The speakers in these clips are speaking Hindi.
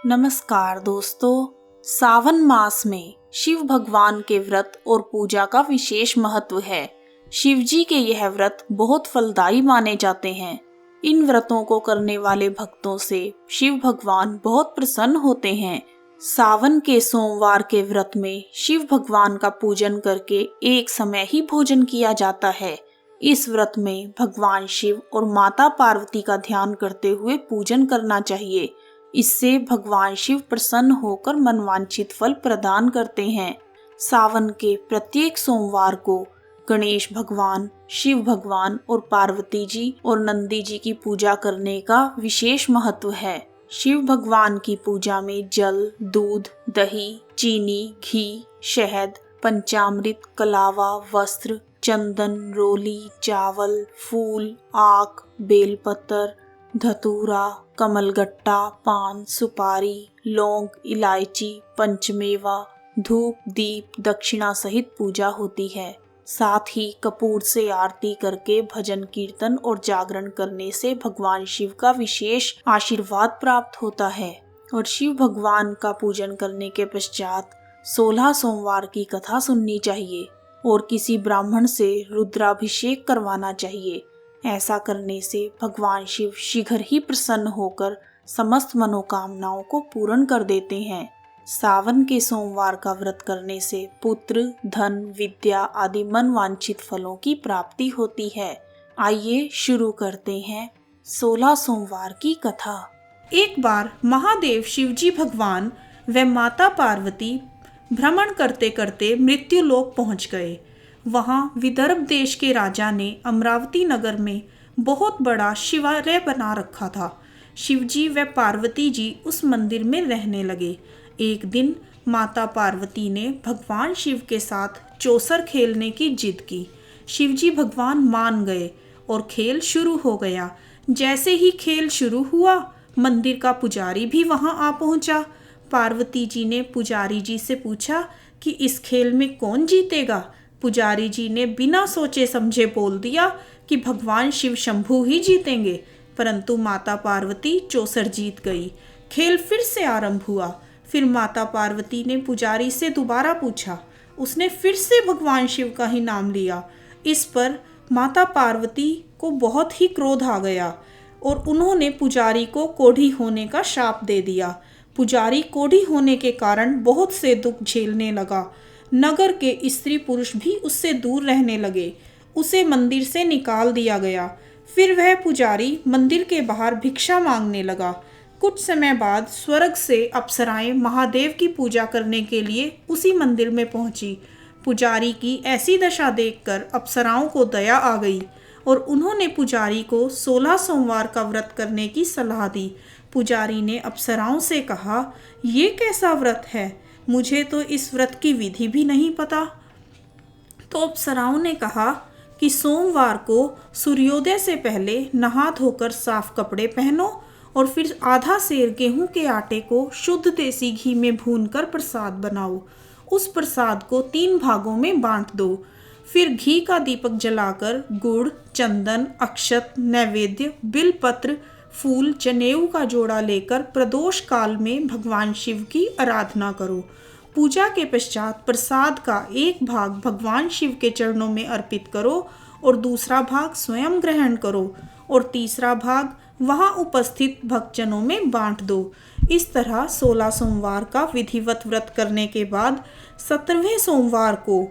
नमस्कार दोस्तों, सावन मास में शिव भगवान के व्रत और पूजा का विशेष महत्व है। शिव जी के यह व्रत बहुत फलदायी माने जाते हैं। इन व्रतों को करने वाले भक्तों से शिव भगवान बहुत प्रसन्न होते हैं। सावन के सोमवार के व्रत में शिव भगवान का पूजन करके एक समय ही भोजन किया जाता है। इस व्रत में भगवान शिव और माता पार्वती का ध्यान करते हुए पूजन करना चाहिए। इससे भगवान शिव प्रसन्न होकर मनवांछित फल प्रदान करते हैं। सावन के प्रत्येक सोमवार को गणेश भगवान, शिव भगवान और पार्वती जी और नंदी जी की पूजा करने का विशेष महत्व है। शिव भगवान की पूजा में जल, दूध, दही, चीनी, घी, शहद, पंचामृत, कलावा, वस्त्र, चंदन, रोली, चावल, फूल, आक, बेलपत्र, धतूरा, कमलगट्टा, पान, सुपारी, लौंग, इलायची, पंचमेवा, धूप, दीप, दक्षिणा सहित पूजा होती है। साथ ही कपूर से आरती करके भजन कीर्तन और जागरण करने से भगवान शिव का विशेष आशीर्वाद प्राप्त होता है। और शिव भगवान का पूजन करने के पश्चात 16 सोमवार की कथा सुननी चाहिए और किसी ब्राह्मण से रुद्राभिषेक करवाना चाहिए। ऐसा करने से भगवान शिव शीघ्र ही प्रसन्न होकर समस्त मनोकामनाओं को पूर्ण कर देते हैं। सावन के सोमवार का व्रत करने से पुत्र, धन, विद्या आदि मनवांछित फलों की प्राप्ति होती है। आइए शुरू करते हैं 16 सोमवार की कथा। एक बार महादेव शिवजी भगवान व माता पार्वती भ्रमण करते करते मृत्यु लोक पहुंच गए। वहां विदर्भ देश के राजा ने अमरावती नगर में बहुत बड़ा शिवालय बना रखा था। शिवजी व पार्वती जी उस मंदिर में रहने लगे। एक दिन माता पार्वती ने भगवान शिव के साथ चौसर खेलने की जिद की। शिवजी भगवान मान गए और खेल शुरू हो गया। जैसे ही खेल शुरू हुआ, मंदिर का पुजारी भी वहां आ पहुंचा। पार्वती जी ने पुजारी जी से पूछा कि इस खेल में कौन जीतेगा। पुजारी जी ने बिना सोचे समझे बोल दिया कि भगवान शिव शंभू ही जीतेंगे। परंतु माता पार्वती चौसर जीत गई। खेल फिर से आरंभ हुआ। फिर माता पार्वती ने पुजारी से दोबारा पूछा। उसने फिर से भगवान शिव का ही नाम लिया। इस पर माता पार्वती को बहुत ही क्रोध आ गया और उन्होंने पुजारी को कोढ़ी होने का शाप दे दिया। पुजारी कोढ़ी होने के कारण बहुत से दुख झेलने लगा। नगर के स्त्री पुरुष भी उससे दूर रहने लगे। उसे मंदिर से निकाल दिया गया। फिर वह पुजारी मंदिर के बाहर भिक्षा मांगने लगा। कुछ समय बाद स्वर्ग से अप्सराएं महादेव की पूजा करने के लिए उसी मंदिर में पहुंची। पुजारी की ऐसी दशा देखकर अप्सराओं को दया आ गई और उन्होंने पुजारी को 16 सोमवार का व्रत करने की सलाह दी। पुजारी ने अप्सराओं से कहा, ये कैसा व्रत है? मुझे तो इस व्रत की विधि भी नहीं पता। तो अप्सराओं ने कहा कि सोमवार को सूर्योदय से पहले नहा धोकर साफ कपड़े पहनो और फिर आधा सेर गेहूं के आटे को शुद्ध देसी घी में भूनकर प्रसाद बनाओ। उस प्रसाद को 3 भागों में बांट दो। फिर घी का दीपक जलाकर गुड़, चंदन, अक्षत, नैवेद्य, बिलपत्र, फूल, जनेऊ का जोड़ा लेकर प्रदोष काल में भगवान शिव की आराधना करो। पूजा के पश्चात प्रसाद का एक भाग भगवान शिव के चरणों में अर्पित करो और दूसरा भाग स्वयं ग्रहण करो और तीसरा भाग वहां उपस्थित भक्तजनों में बांट दो। इस तरह 16 सोमवार का विधिवत व्रत करने के बाद 17वें सोमवार को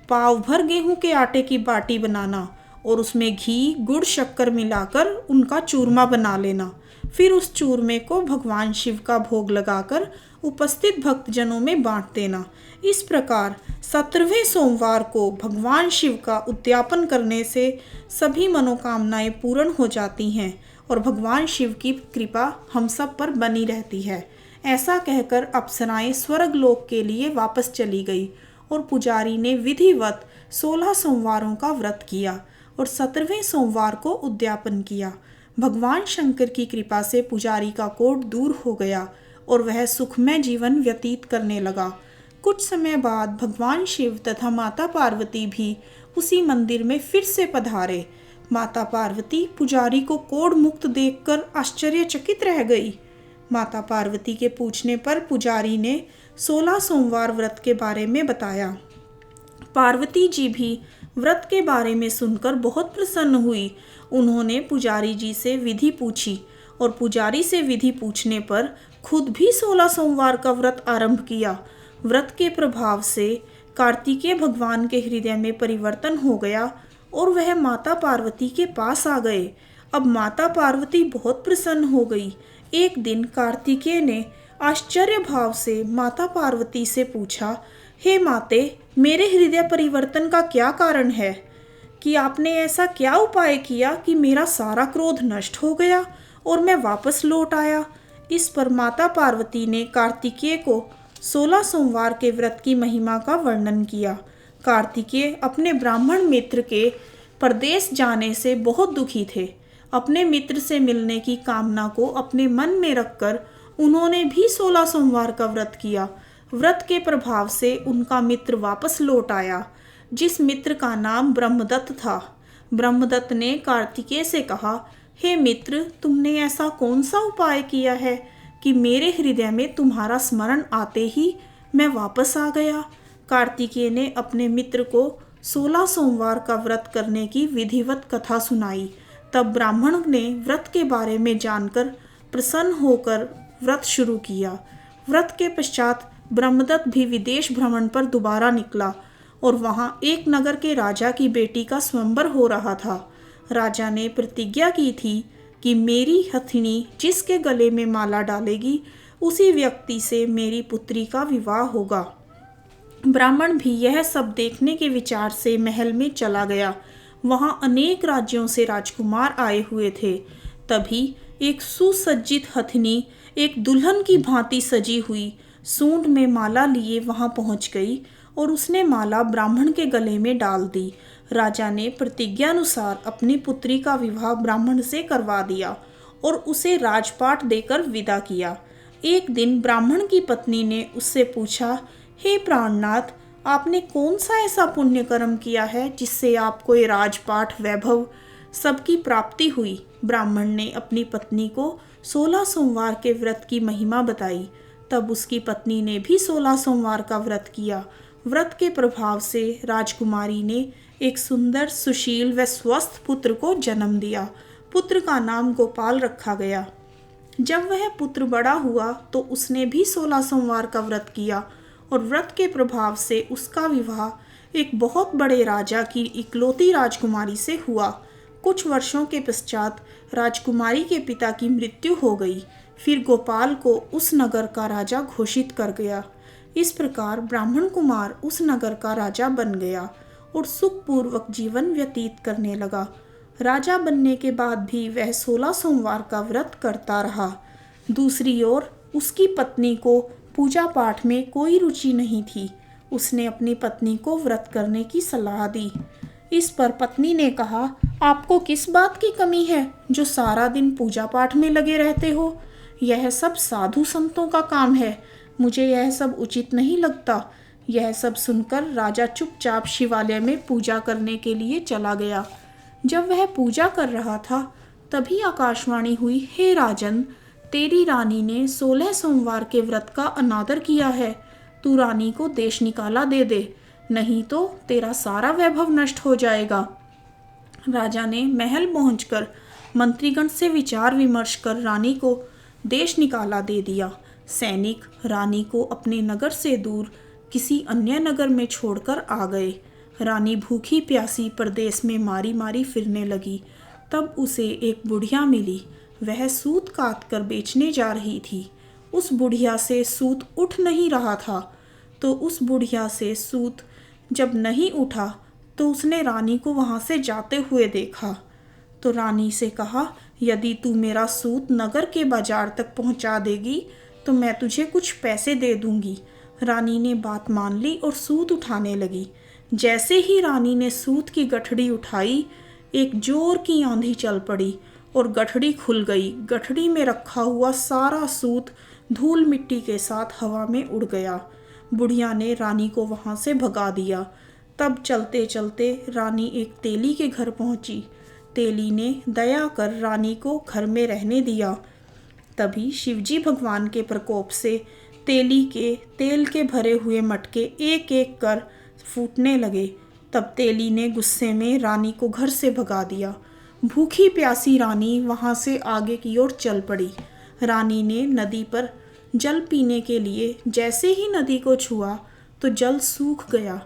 पाव भर गेहूं के आटे की बाटी बनाना और उसमें घी, गुड़, शक्कर मिलाकर उनका चूरमा बना लेना। फिर उस चूरमे को भगवान शिव का भोग लगाकर उपस्थित भक्तजनों में बांट देना। इस प्रकार 17वें सोमवार को भगवान शिव का उद्यापन करने से सभी मनोकामनाएं पूर्ण हो जाती हैं और भगवान शिव की कृपा हम सब पर बनी रहती है। ऐसा कहकर अप्सराएं स्वर्ग लोक के लिए वापस चली गई और पुजारी ने विधिवत 16 सोमवारों का व्रत किया और 17वें सोमवार को उद्यापन किया। भगवान शंकर की कृपा से पुजारी का कोढ़ दूर हो गया और वह सुखमय जीवन व्यतीत करने लगा। कुछ समय बाद भगवान शिव तथा माता पार्वती भी उसी मंदिर में फिर से पधारे। माता पार्वती पुजारी को कोढ़ मुक्त देखकर आश्चर्यचकित रह गई। माता पार्वती के पूछने पर पुजारी ने 16 सोमवार व्रत के बारे में बताया। पार्वती जी भी व्रत के बारे में सुनकर बहुत प्रसन्न हुई। उन्होंने पुजारी जी से विधि पूछी और पुजारी से विधि पूछने पर खुद भी 16 सोमवार का व्रत आरंभ किया। व्रत के प्रभाव से कार्तिकेय भगवान के हृदय में परिवर्तन हो गया और वह माता पार्वती के पास आ गए। अब माता पार्वती बहुत प्रसन्न हो गई। एक दिन कार्तिकेय ने आश्चर्य भाव से माता पार्वती से पूछा, हे माते, मेरे हृदय परिवर्तन का क्या कारण है? कि आपने ऐसा क्या उपाय किया कि मेरा सारा क्रोध नष्ट हो गया और मैं वापस लौट आया? इस पर माता पार्वती ने कार्तिकेय को 16 सोमवार के व्रत की महिमा का वर्णन किया। कार्तिकेय अपने ब्राह्मण मित्र के परदेश जाने से बहुत दुखी थे। अपने मित्र से मिलने की कामना को अपने मन में रखकर उन्होंने भी 16 सोमवार का व्रत किया। व्रत के प्रभाव से उनका मित्र वापस लौट आया, जिस मित्र का नाम ब्रह्मदत्त था। ब्रह्मदत्त ने कार्तिकेय से कहा, हे मित्र, तुमने ऐसा कौन सा उपाय किया है कि मेरे हृदय में तुम्हारा स्मरण आते ही मैं वापस आ गया? कार्तिकेय ने अपने मित्र को 16 सोमवार का व्रत करने की विधिवत कथा सुनाई। तब ब्राह्मण ने व्रत के बारे में जानकर प्रसन्न होकर व्रत शुरू किया। व्रत के पश्चात ब्रह्मदत्त भी विदेश भ्रमण पर दोबारा निकला और वहां एक नगर के राजा की बेटी का स्वयंवर हो रहा था। राजा ने प्रतिज्ञा की थी कि मेरी हथिनी जिसके गले में माला डालेगी उसी व्यक्ति से मेरी पुत्री का विवाह होगा। ब्राह्मण भी यह सब देखने के विचार से महल में चला गया। वहां अनेक राज्यों से राजकुमार आए हुए थे। तभी एक सुसज्जित हथिनी एक दुल्हन की भांति सजी हुई सूंड में माला लिए वहां पहुंच गई और उसने माला ब्राह्मण के गले में डाल दी। राजा ने प्रतिज्ञानुसार अपनी पुत्री का विवाह ब्राह्मण से करवा दिया और उसे राजपाट देकर विदा किया। एक दिन ब्राह्मण की पत्नी ने उससे पूछा, हे प्राणनाथ, आपने कौन सा ऐसा पुण्य कर्म किया है जिससे आपको ये राजपाट, वैभव सबकी प्राप्ति हुई? ब्राह्मण ने अपनी पत्नी को 16 सोमवार के व्रत की महिमा बताई। तब उसकी पत्नी ने भी 16 सोमवार का व्रत किया। व्रत के प्रभाव से राजकुमारी ने एक सुंदर, सुशील व स्वस्थ पुत्र को जन्म दिया। पुत्र का नाम गोपाल रखा गया। जब वह पुत्र बड़ा हुआ तो उसने भी 16 सोमवार का व्रत किया और व्रत के प्रभाव से उसका विवाह एक बहुत बड़े राजा की इकलौती राजकुमारी से हुआ। कुछ वर्षों के पश्चात राजकुमारी के पिता की मृत्यु हो गई। फिर गोपाल को उस नगर का राजा घोषित कर गया। इस प्रकार ब्राह्मण कुमार उस नगर का राजा बन गया और सुखपूर्वक जीवन व्यतीत करने लगा। राजा बनने के बाद भी वह 16 सोमवार का व्रत करता रहा। दूसरी ओर उसकी पत्नी को पूजा पाठ में कोई रुचि नहीं थी। उसने अपनी पत्नी को व्रत करने की सलाह दी। इस पर पत्नी ने कहा, आपको किस बात की कमी है जो सारा दिन पूजा पाठ में लगे रहते हो? यह सब साधु संतों का काम है। मुझे यह सब उचित नहीं लगता। यह सब सुनकर राजा चुपचाप शिवालय में पूजा करने के लिए चला गया। जब वह पूजा कर रहा था तभी आकाशवाणी हुई, हे राजन, तेरी रानी ने 16 सोमवार के व्रत का अनादर किया है। तू रानी को देश निकाला दे दे, नहीं तो तेरा सारा वैभव नष्ट हो जाएगा। राजा ने महल पहुंचकर मंत्रीगण से विचार विमर्श कर रानी को देश निकाला दे दिया। सैनिक रानी को अपने नगर से दूर किसी अन्य नगर में छोड़कर आ गए। रानी भूखी प्यासी परदेश में मारी मारी फिरने लगी। तब उसे एक बुढ़िया मिली। वह सूत काट कर बेचने जा रही थी। उस बुढ़िया से सूत उठ नहीं रहा था, तो उस बुढ़िया से सूत जब नहीं उठा तो उसने रानी को वहाँ से जाते हुए देखा। तो रानी से कहा, यदि तू मेरा सूत नगर के बाजार तक पहुँचा देगी तो मैं तुझे कुछ पैसे दे दूंगी। रानी ने बात मान ली और सूत उठाने लगी। जैसे ही रानी ने सूत की गठड़ी उठाई, एक जोर की आंधी चल पड़ी और गठड़ी खुल गई। गठड़ी में रखा हुआ सारा सूत धूल मिट्टी के साथ हवा में उड़ गया। बुढ़िया ने रानी को वहाँ से भगा दिया। तब चलते चलते रानी एक तेली के घर पहुँची। तेली ने दया कर रानी को घर में रहने दिया। तभी शिवजी भगवान के प्रकोप से तेल के भरे हुए मटके एक एक कर फूटने लगे। तब तेली ने गुस्से में रानी को घर से भगा दिया। भूखी प्यासी रानी वहां से आगे की ओर चल पड़ी। रानी ने नदी पर जल पीने के लिए जैसे ही नदी को छुआ तो जल सूख गया।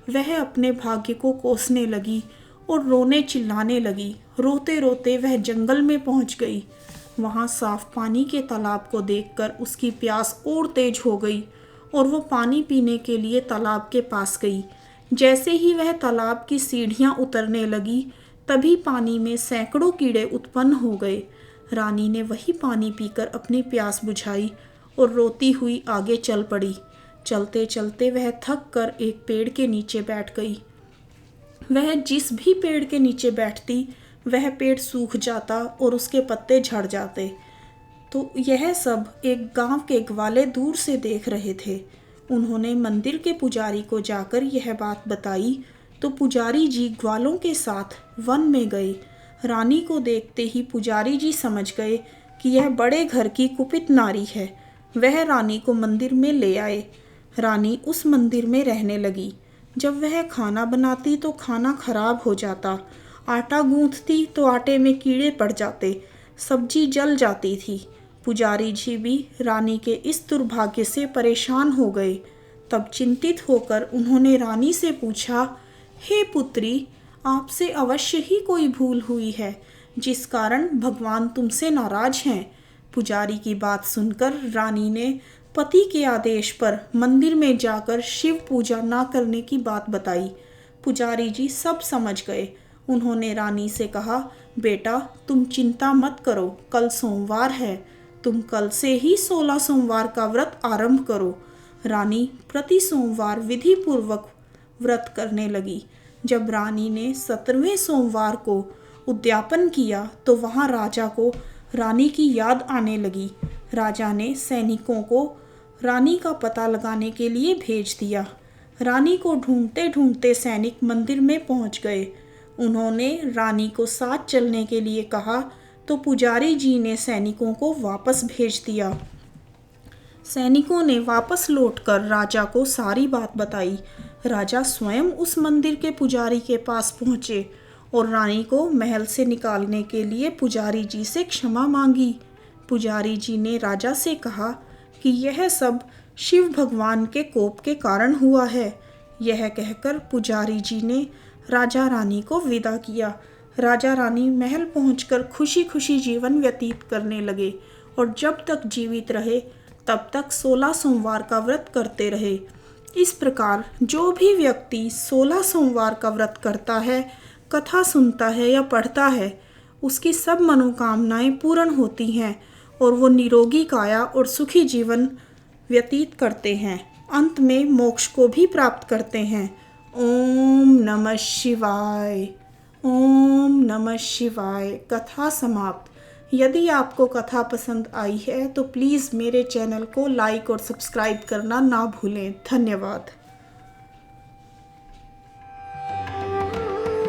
वह अपने भाग्य को कोसने लगी और रोने चिल्लाने लगी। रोते रोते वह जंगल में पहुंच गई। वहां साफ पानी के तालाब को देखकर उसकी प्यास और तेज हो गई और वो पानी पीने के लिए तालाब के पास गई। जैसे ही वह तालाब की सीढ़ियां उतरने लगी तभी पानी में सैकड़ों कीड़े उत्पन्न हो गए। रानी ने वही पानी पीकर अपनी प्यास बुझाई और रोती हुई आगे चल पड़ी। चलते चलते वह थक कर एक पेड़ के नीचे बैठ गई। वह जिस भी पेड़ के नीचे बैठती वह पेड़ सूख जाता और उसके पत्ते झड़ जाते। तो यह सब एक गांव के ग्वाले दूर से देख रहे थे। उन्होंने मंदिर के पुजारी को जाकर यह बात बताई तो पुजारी जी ग्वालों के साथ वन में गए। रानी को देखते ही पुजारी जी समझ गए कि यह बड़े घर की कुपित नारी है। वह रानी को मंदिर में ले आए। रानी उस मंदिर में रहने लगी। जब वह खाना बनाती तो खाना खराब हो जाता, आटा गूंथती तो आटे में कीड़े पड़ जाते, सब्जी जल जाती थी। पुजारी जी भी रानी के इस दुर्भाग्य से परेशान हो गए। तब चिंतित होकर उन्होंने रानी से पूछा, हे पुत्री, आपसे अवश्य ही कोई भूल हुई है जिस कारण भगवान तुमसे नाराज हैं। पुजारी की बात सुनकर रानी ने पति के आदेश पर मंदिर में जाकर शिव पूजा न करने की बात बताई। पुजारी जी सब समझ गए। उन्होंने रानी से कहा, बेटा तुम चिंता मत करो, कल सोमवार है, तुम कल से ही 16 सोमवार का व्रत आरंभ करो। रानी प्रति सोमवार विधि पूर्वक व्रत करने लगी। जब रानी ने 17वें सोमवार को उद्यापन किया तो वहां राजा को रानी की याद आने लगी। राजा ने सैनिकों को रानी का पता लगाने के लिए भेज दिया। रानी को ढूंढते ढूंढते सैनिक मंदिर में पहुंच गए। उन्होंने रानी को साथ चलने के लिए कहा तो पुजारी जी ने सैनिकों को वापस भेज दिया। सैनिकों ने वापस लौटकर राजा को सारी बात बताई। राजा स्वयं उस मंदिर के पुजारी के पास पहुंचे और रानी को महल से निकालने के लिए पुजारी जी से क्षमा मांगी। पुजारी जी ने राजा से कहा कि यह सब शिव भगवान के कोप के कारण हुआ है। यह कहकर पुजारी जी ने राजा रानी को विदा किया। राजा रानी महल पहुंचकर खुशी खुशी जीवन व्यतीत करने लगे और जब तक जीवित रहे तब तक 16 सोमवार का व्रत करते रहे। इस प्रकार जो भी व्यक्ति 16 सोमवार का व्रत करता है, कथा सुनता है या पढ़ता है, उसकी सब मनोकामनाएं पूर्ण होती हैं और वो निरोगी काया और सुखी जीवन व्यतीत करते हैं। अंत में मोक्ष को भी प्राप्त करते हैं। ओम नमः शिवाय। ओम नमः शिवाय। कथा समाप्त। यदि आपको कथा पसंद आई है तो प्लीज़ मेरे चैनल को लाइक और सब्सक्राइब करना ना भूलें। धन्यवाद।